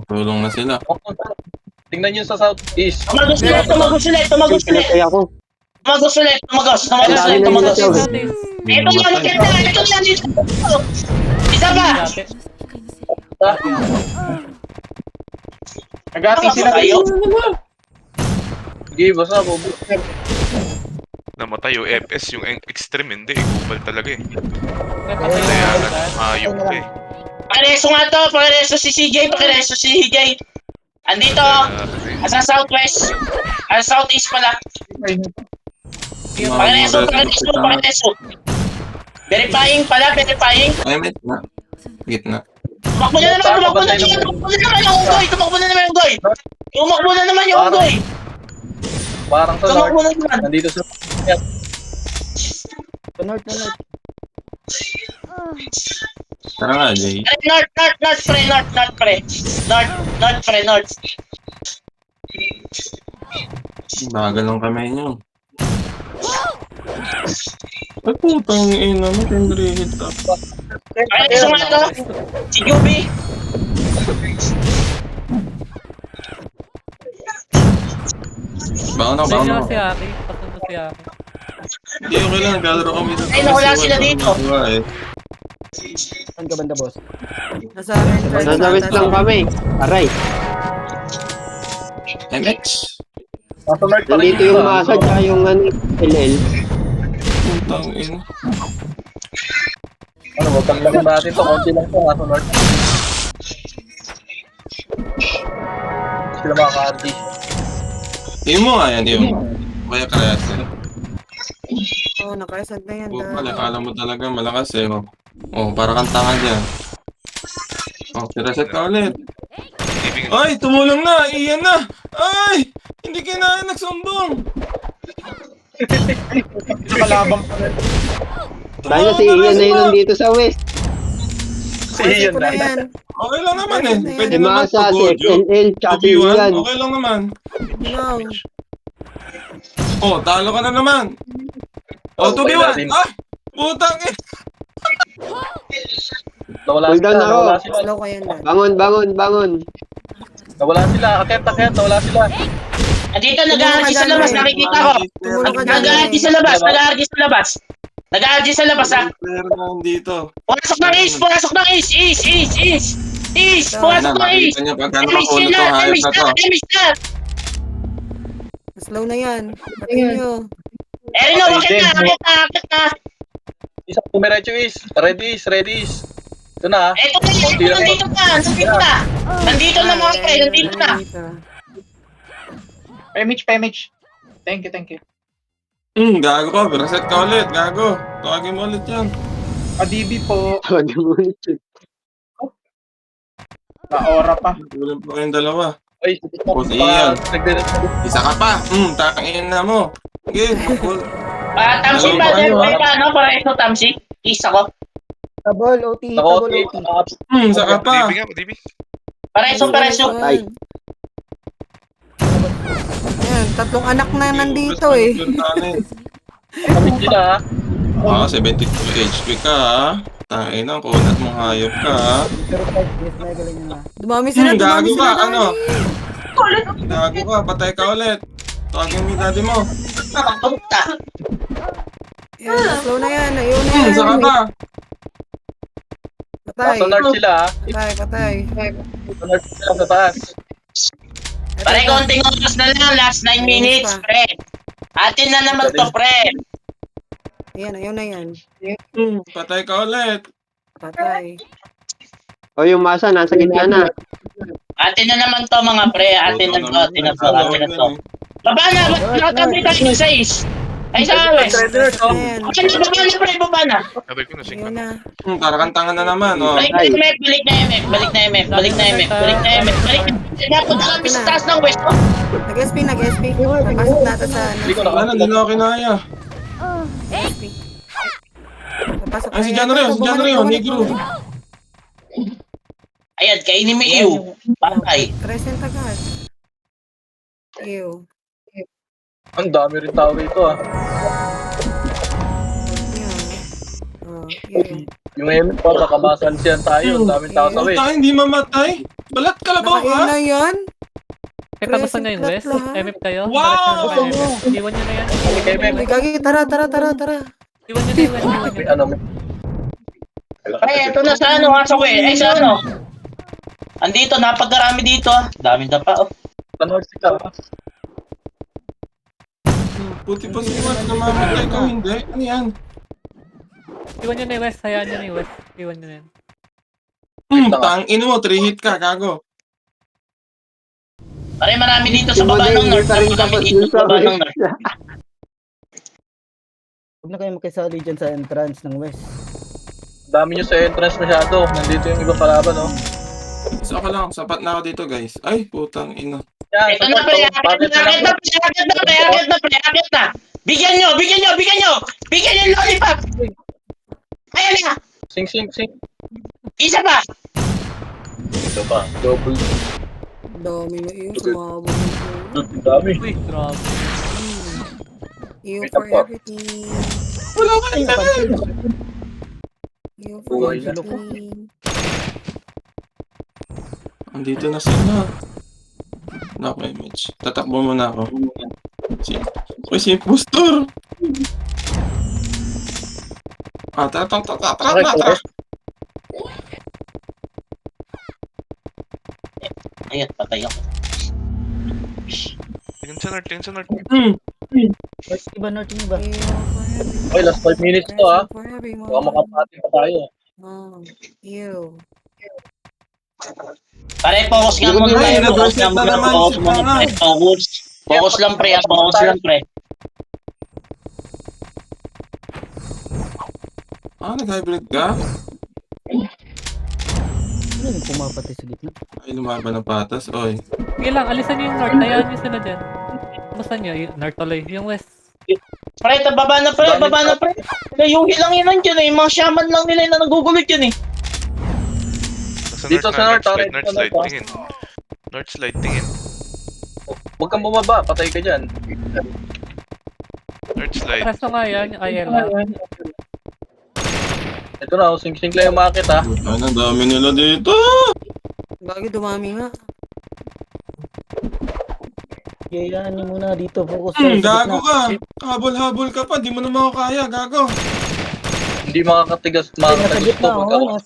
Tulong na sila. Tingnan nyo sa south east. Tumagos ulit. Kaya ako. Tumagos ulit. Ang dami na nila siya. Ito na. Isa pa. Nagati sila kayo. Sige, basta, bobo. Namatay yung FS, yung extreme, hindi. Gubal talaga eh. Napatay Kaya, na. hayop ka eh. Pakireso nga to. Pakireso si CJ. Andito. Sa southwest. Southeast pala. Pakireso. Verifying. Ay, may gitna. Tumakbo na naman yung unggoy. Parang sa north. Nandito sa North. Tara nga, Jay. North. Bagal ng kamay niyo. Ay, putang ina mo, Kendry hit up. Pakireso nga to. Si Yubi. Baka na. Si Aki. Pasunod si Aki. Hindi, okay lang. Naglalaro kami sa Ay, nawala sila dito. Saan ka banda, boss? Nasa entrance. Nasa west lang kami. Aray. MX. nasa north pa rin. Nandito yung masa tsaka yung LL. Putang ina. Ano, wag kang lang natin to. Konti lang to, nasa north. Sila mga ka-RD. Tingin mo nga yan, Kaya krayas eh. Oo, nakasag na yan. Akala mo talaga malakas eh. Para kang tanga dyan. Reset ka ulit. Ay, tumulong na! Iyan na! Ay! Hindi kinain nagsumbong! nakalabang pa rin. Dahil na si Ian na yun nandito sa west. Iyan na yan. Okay lang naman eh. Pwede Si naman Masa, si pag-audio. FNL, tsaka si Obi-Wan, Ian. okay lang naman. No. Talo ka na naman. Okay Obi-Wan! natin. Ah! Putang eh! Nawala Cool sila, down ako. nawala sila. Slow ko yan, Dan. Bangon. Nawala sila, akit, nawala sila. Andito, nag-aargi sa labas, nakikita ko. Tumulong ka dyan, Nag-aargi sa labas, nag-aargi sa labas. Nag-aargi sa labas, ha? Player na dito. Pumasok ng East, pumasok ng East, East, Ayun pumasok na, ng East. makikita niyo pagkano Emis makulot sila, tong hayop Emis na to. na, Emis na. Slow na yan. Patayin nyo. Erino, Patay akit na. Isa pumiretso is. Ready is. Ito na. Eto na, nandito na. Nandito na mga pre, nandito na. Pemich. Thank you. Gago ka, reset ka ulit, gago. Tawagin mo ulit yan. Adibi po. Tawagin mo ulit yun. Maora pa. Kulang pa kayong dalawa. Ay, O, sige yan. nagdiretso. Isa ka pa. Tangin na mo. Sige, makul. Tamsi Dalawa pa, pa kayo, pa, ano, para ito, Tamsi. Isa ko. Tabol, OT, tabol, OT. Isa ka pa. DB nga, DB. Pareso. Ay. Yan, tatlong anak na nandito eh. Kami sila, ha? 72 HP ka, ha? Tangin na, kunat mong hayop ka, ha? Pero 5 miss na galing nyo na. Dumami sila, Gago ka, Dani. ano? Gago ka, patay ka ulit. Tawagin mo yung daddy mo. Puta. Yan, slow na yan. Ayun na yan. Isa ka pa. Patay. Nasa north sila, ha? Patay. Nasa north sila sa taas. Pare, konting oras na lang. Last 9 minutes, pre. Atin na naman to, pre. Ayan, ayun na yan. Patay ka ulit. Patay. O yung masa, nasa gitna na. Atin na naman to, mga pre. Atin na to. Baba na, nakakabit tayo sa is. Ay, sa awes. Ayan. Baba na. Sabay ko na, sync Ayun na. na. Para kang tanga na naman, oh. Balik na MF. Napunta kami sa taas ng west. Nag-SP. Napasok natin sa ano. Hindi ko na Ano, hindi na ako kinaya. SP. Napasok Ay, si na John yan. Rio, Bumalik. negro. Ayan, kainin mo iyo. Patay. Present agad. Ew. Ang dami rin tao rito, ha? Yan. Oh, ew. Yung Emil pa, baka masansiyan tayo. Ang daming tao sa way. Puta, hindi mamatay. Balat kalabaw Ayun ka. na yan. Eh, kamusta na yung West? Lahat. MF kayo? Wow! Balik na ba yung MF? Iwan nyo na yan. Kay Mem, Ay, gagi. Tara. Iwan nyo na yung West. Iwan nyo may na. ano, Pre, ito na sa ano, sa west. Ay, sa ano. Andito, napakarami dito. Daming dapa, oh. sa north sila, ha? Puti pa si Watch na mamatay ka, hindi. Ano yan? Iwan nyo na yung West. Hayaan nyo na yung West. Iwan nyo na yan. Tangin mo, 3 hit ka, gago. Pare, marami dito sa baba ng north. Marami dito sa baba ng north. Huwag na kayo makisali dyan sa entrance ng west. Dami nyo sa entrance masyado. Nandito yung ibang kalaban, no? Isa ako lang, sapat na ako dito, guys. Ay, putang ina. Yan, Ito na, pre. Akit na. Bigyan nyo yung lollipop. Ayan na. Sing. Isa pa. Ito pa, double. Dami na yun. Sumabog. Dami. Uy, grabe. You Wait, for apa? everything. Wala ka, You Buhay for na. everything. Andito na sila. Naku, image. Tatakbo muna ako. Si impostor! Tara. Ayan, patay ako. Tingin sa north. West iba, north yung iba. You for everything. Okay, last 5 minutes to, ha? For everyone. Baka makapati pa tayo. Oh, you. Pare, focus nga muna tayo. Focus lang, pre. Focus lang, pre. Nag-hybrid ka? Ano yung pumapatay sa gitna? Ay, lumaban ng patas. Oy. Sige lang, alisan nyo yung North. Hayaan nyo sila dyan. Kamusta nyo? Yung North tuloy. Yung West. Pre, baba na, pre. Yung ilang yun nandiyan eh. Yung mga shaman lang nila yung nagugulot yun eh. Dito sa north, North slide, tingin. North slide, tingin. Huwag kang bumaba, patay ka dyan. North slide. Presto nga yan, yung IL. Ito na, sing-sing lang yung market ha. Ano, dami nila dito. Bakit dumami nga? Kaya mo muna dito. Focus tayo sa Gago gitna. ka. Habol-habol ka pa. Di mo naman ako kaya, gago. Hindi makakatigas, Nasa makakatigas gitna, to. oh.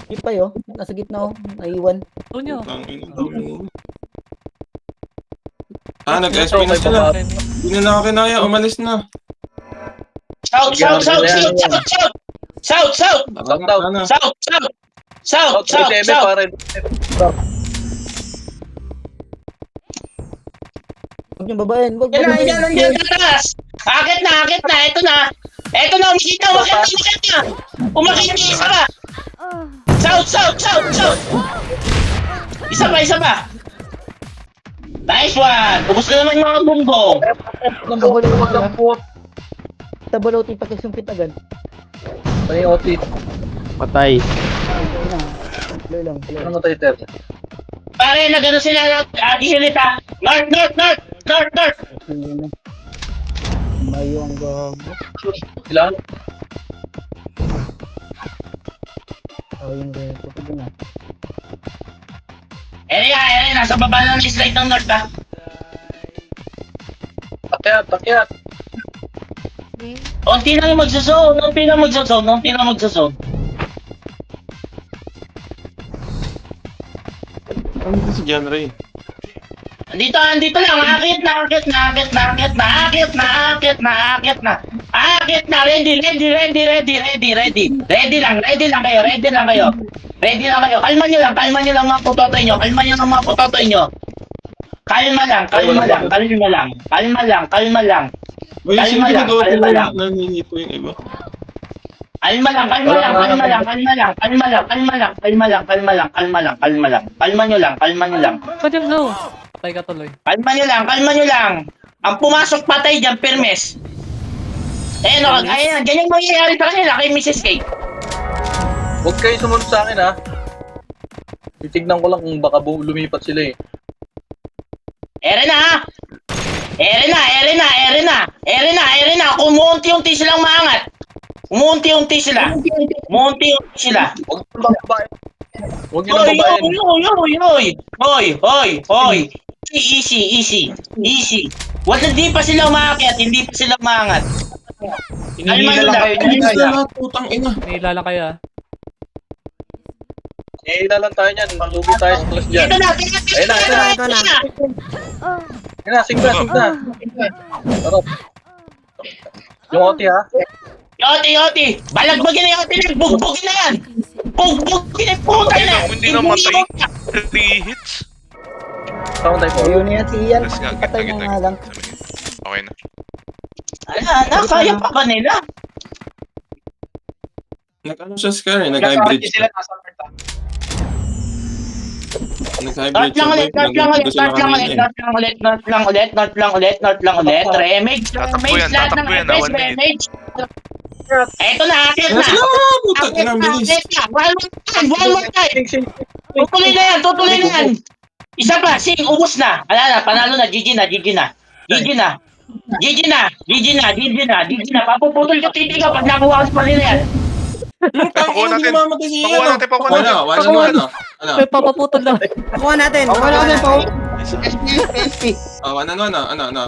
Git pa yun. Nasa gitna, oh. Naiwan. Ito nyo. Tangin, dami mo. Nag-SP na sila. Hindi na ako kinaya, umalis na. South, south, south, south, south, south. South, south. South daw. Ano? South, south. South, south, South, south. pare. Huwag niyong babayin. Huwag Yan na, babayin. yan, nandiyan sa taas. Akit na, ito na. Ito na, umakit na. Umakit na, isa pa. South, south, south, south. Isa pa. Nice one. Ubus na naman yung mga bumbong. Tabalotin pa kasi yung pitagan. May OT. Patay. Tuloy lang. Ano tayo, Ter? Pare, nagano sila. Isilita. North. Hindi na. Mayo ang gago. Ilan? Yung reto. Pwede na. Area, nasa baba ng slide ng north ha. Takyat. Unti na yung magsasone. Ano si John Ray? Andito lang. Akit na. Ready lang kayo. Kalma nyo lang mga putotoy nyo. Kalma lang. Uy, sino Kalma lang, ginagawa kalma lang. Nangingipo yung iba. Kalma lang. Kalma nyo lang. Ba't yung low? Patay ka tuloy. Kalma nyo lang. Ang pumasok patay dyan, Permes. Ayan, ganyan mangyayari sa kanila kay Mrs. K. Huwag kayo sumunod sa akin ha. Titignan ko lang kung baka lumipat sila eh. Ere na. Umuunti-unti silang maangat. Umuunti-unti sila. Huwag nyo nang babayin. Hoy. Easy. Wala, hindi pa sila umakyat, umaangat. Hinihila lang kayo Hindi niyan. sila lahat, putang ina. Nailala kayo ah. Ihila lang tayo niyan. Malugi tayo sa class dyan. Ito na. Yan na, sing na. Sarap. Yung OT ha. Yoti. Balagbagin na Yoti. Bugbugin na yan. Bugbugin na puta na. Hindi na matay. 3 hits. Tama tayo po. Ayun yan si Ian. Tapos nga, Patay na nga lang. Okay na. Kaya pa ba nila? Nag-ano siya, Scar, eh, nag-hybrid Nasa siya. sila, nasa Perta. Nag-hybrid siya. North lang ulit. Remage. Tatakbo yan, 1 minute. Eto na, akit Yes, na. no! Puta, inang bilis. One more time. Tutuloy na yan. Isa pa, ubos na. Panalo na, GG na. Papuputol ka titiga pag nakuha ka sa panila yan. Pakuha natin. Pakuha na, ano? May papaputol lang. Pakuha natin. SP. Ano?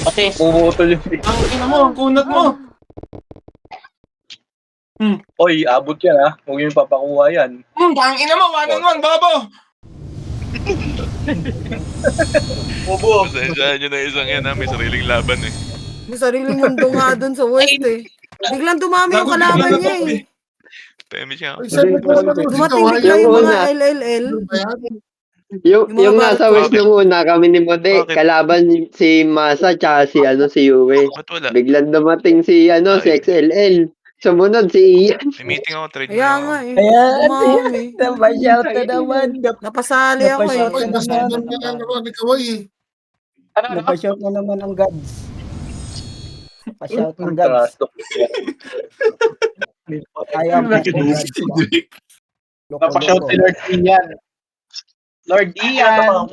Kasi, Pumutol yung Ang ina mo, kunat mo. Oy, abot yan ha. Huwag yung papakuha yan. Ang ina mo, 1-on-1, babo. Bobo. Pasensyahan nyo na isang yan ha. May sariling laban eh. May sariling mundo nga dun sa West eh. Biglang dumami yung kalaban niya eh. Temi siya. Dumating bigla yung mga LLL. Yung nasa west nung una, kami ni Mode, Bakit? kalaban si Masa tsaka si Yue. Ba't wala? Biglang dumating si XLL. Sumunod si Ian. May meeting ako, trade Kaya mo nga ako. eh. Ayan. Dumami. Napashout na naman. Napasali ako eh. Napashout na naman ang gods. Pashout ang gods. Ayaw pa. Napashout si Lord Ian. Lord Ian.